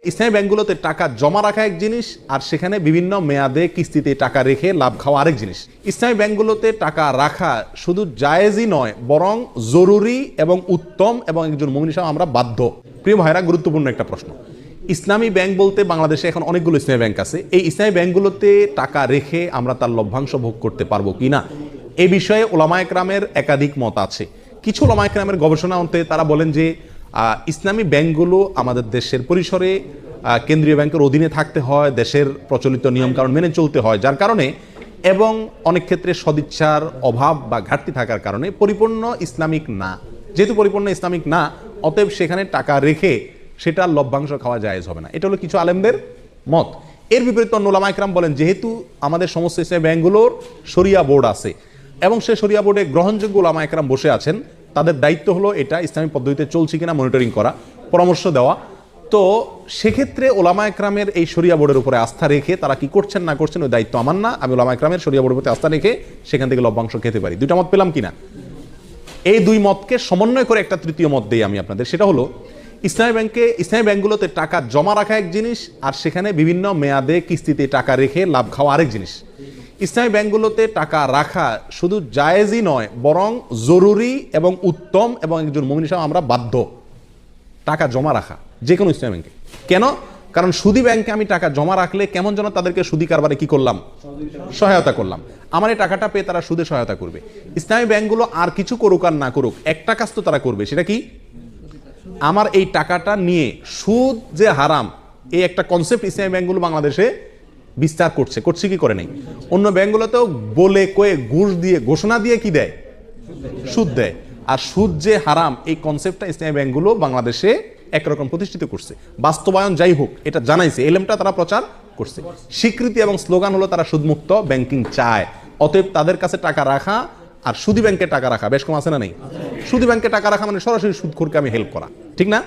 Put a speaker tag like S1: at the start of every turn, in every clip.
S1: ইসলামী ব্যাংকগুলোতে টাকা জমা রাখা এক জিনিস, আর সেখানে বিভিন্ন মেয়াদে কিস্তিতে টাকা রেখে লাভ খাওয়া আরেক জিনিস। ইসলামী ব্যাংকগুলোতে টাকা রাখা শুধু জায়েজই নয়, বরং জরুরি এবং উত্তম, এবং একজন মুমিন হিসেবে আমরা বাধ্য। প্রিয় ভাইরা, গুরুত্বপূর্ণ একটা প্রশ্ন। ইসলামী ব্যাংক বলতে বাংলাদেশে এখন অনেকগুলো ইসলামী ব্যাংক আছে। এই ইসলামী ব্যাংকগুলোতে টাকা রেখে আমরা তার লভ্যাংশ ভোগ করতে পারবো কিনা, এই বিষয়ে ওলামা একরামের একাধিক মত আছে। কিছু ওলামা একরামের গবেষণা অন্তে তারা বলেন যে ইসলামী ব্যাংকগুলো আমাদের দেশের পরিসরে কেন্দ্রীয় ব্যাংকের অধীনে থাকতে হয়, দেশের প্রচলিত নিয়মকানুন মেনে চলতে হয়, যার কারণে এবং অনেক ক্ষেত্রে সদিচ্ছার অভাব বা ঘাটতি থাকার কারণে পরিপূর্ণ ইসলামিক না। যেহেতু পরিপূর্ণ ইসলামিক না, অতএব সেখানে টাকা রেখে সেটা লভ্যাংশ খাওয়া জায়েজ হবে না। এটা হলো কিছু আলেমদের মত। এর বিপরীতে ওলামা একরাম বলেন, যেহেতু আমাদের সমস্ত ইসলামী ব্যাংকগুলোর শরিয়া বোর্ড আছে এবং সেই শরিয়া বোর্ডে গ্রহণযোগ্য ওলামা একরাম বসে আছেন, তাদের দায়িত্ব হলো এটা ইসলামী পদ্ধতিতে চলছে কিনা মনিটরিং করা, পরামর্শ দেওয়া। তো সেক্ষেত্রে ওলামা একরামের এই শরিয়া বোর্ডের উপরে আস্থা রেখে তারা কি করছেন না করছেন ওই দায়িত্ব আমার না। আমি ওলামা একরামের শরিয়া বোর্ডের প্রতি আস্থা রেখে সেখান থেকে লভ্যাংশ খেতে পারি। দুইটা মত পেলাম কিনা? এই দুই মতকে সমন্বয় করে একটা তৃতীয় মত দেই আমি আপনাদের। সেটা হলো ইসলামী ব্যাংকগুলোতে টাকা জমা রাখা এক জিনিস, আর সেখানে বিভিন্ন মেয়াদে কিস্তিতে টাকা রেখে লাভ খাওয়া আরেক জিনিস। ইসলামী ব্যাংকগুলোতে টাকা রাখা শুধু জায়েজই নয়, বরং জরুরি এবং উত্তম, এবং একজন মুমিন হিসেবে আমরা বাধ্য টাকা জমা রাখা যে কোনো ইসলামী ব্যাংকে। কেন? কারণ সুদী ব্যাংকে আমি টাকা জমা রাখলে কেমন যেন তাদেরকে সুদী কারবারে কি করলাম, সহায়তা করলাম। আমার এই টাকাটা পেয়ে তারা সুদে সহায়তা করবে। ইসলামী ব্যাংকগুলো আর কিছু করুক আর না করুক, একটা কাজ তো তারা করবে, সেটা কি? আমার এই টাকাটা নিয়ে সুদ যে হারাম, এই একটা কনসেপ্ট ইসলামী ব্যাংকগুলো বাংলাদেশে বিস্তার করছে কি করে নেই। অন্য ব্যাংকগুলোতেও বলে কয়ে ঘুষ দিয়ে ঘোষণা দিয়ে কি দেয়, সুদ দেয়। আর সুদ যে হারাম, এই কনসেপ্টটা ইসলামী ব্যাংকগুলো বাংলাদেশে একরকম প্রতিষ্ঠিত করছে। বাস্তবায়ন যাই হোক, এটা জানাইছে, এলেমটা তারা প্রচার করছে। স্বীকৃতি এবং স্লোগান হলো তারা সুদমুক্ত ব্যাংকিং চায়। অতএব তাদের কাছে টাকা রাখা আর সুদী ব্যাংকে টাকা রাখা বেশ কম আছে না নেই? সুদী ব্যাংকে টাকা রাখা মানে সরাসরি সুদখোরকে আমি হেল্প করা, ঠিক না?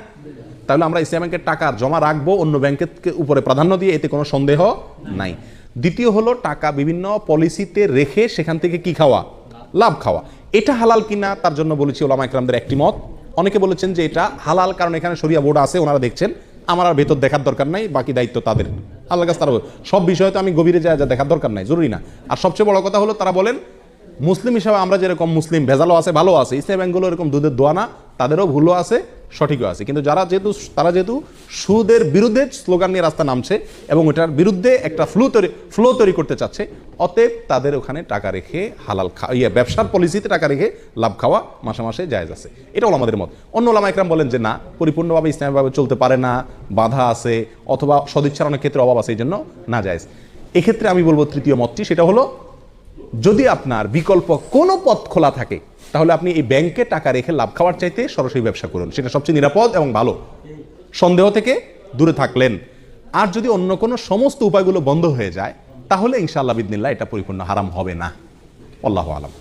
S1: তাহলে আমরা ইসলামী ব্যাংকের টাকা জমা রাখবো অন্য ব্যাংকের উপরে প্রাধান্য দিয়ে, এতে কোনো সন্দেহ নাই। দ্বিতীয় হলো টাকা বিভিন্ন পলিসিতে রেখে সেখান থেকে কি খাওয়া, লাভ খাওয়া। এটা হালাল কিনা তার জন্য বলেছি ওলামা একরামদের একটি মত। অনেকে বলেছেন যে এটা হালাল, কারণ এখানে শরিয়া বোর্ড আছে, ওনারা দেখছেন, আমার আর ভেতর দেখার দরকার নাই, বাকি দায়িত্ব তাদের, আল্লাহর কাছে তারা সব বিষয়ে তো আমি গভীরে যা দেখার দরকার নাই, জরুরি না। আর সবচেয়ে বড় কথা হলো তারা বলেন মুসলিম হিসাবে আমরা যেরকম মুসলিম, ভেজালও আছে ভালো আছে, ইসলামী ব্যাংকগুলো এরকম দুধের দোয়া না, তাদেরও ভুলও আছে সঠিকও আছে। কিন্তু তারা যেহেতু সুদের বিরুদ্ধে স্লোগান নিয়ে রাস্তা নামছে এবং ওটার বিরুদ্ধে একটা ফ্লো তৈরি করতে চাচ্ছে, অতএব তাদের ওখানে টাকা রেখে হালাল ব্যবসার পলিসিতে টাকা রেখে লাভ খাওয়া মাসে মাসে জায়েজ আছে। এটা হলো আমাদের মত। অন্য ওলামা একরাম বলেন যে না, পরিপূর্ণভাবে ইসলামীভাবে চলতে পারে না, বাধা আছে, অথবা সদিচ্ছার অনেক ক্ষেত্রে অভাব আছে, এই জন্য না জায়েজ। এক্ষেত্রে আমি বলবো তৃতীয় মতটি, সেটা হলো যদি আপনার বিকল্প কোনো পথ খোলা থাকে, তাহলে আপনি এই ব্যাংকে টাকা রেখে লাভ খাওয়ার চাইতে সরাসরি ব্যবসা করুন, সেটা সবচেয়ে নিরাপদ এবং ভালো, সন্দেহ থেকে দূরে থাকলেন। আর যদি অন্য কোনো সমস্ত উপায়গুলো বন্ধ হয়ে যায়, তাহলে ইনশাআল্লাহ বিদিনিল্লাহ এটা পরিপূর্ণ হারাম হবে না। আল্লাহু আলাম।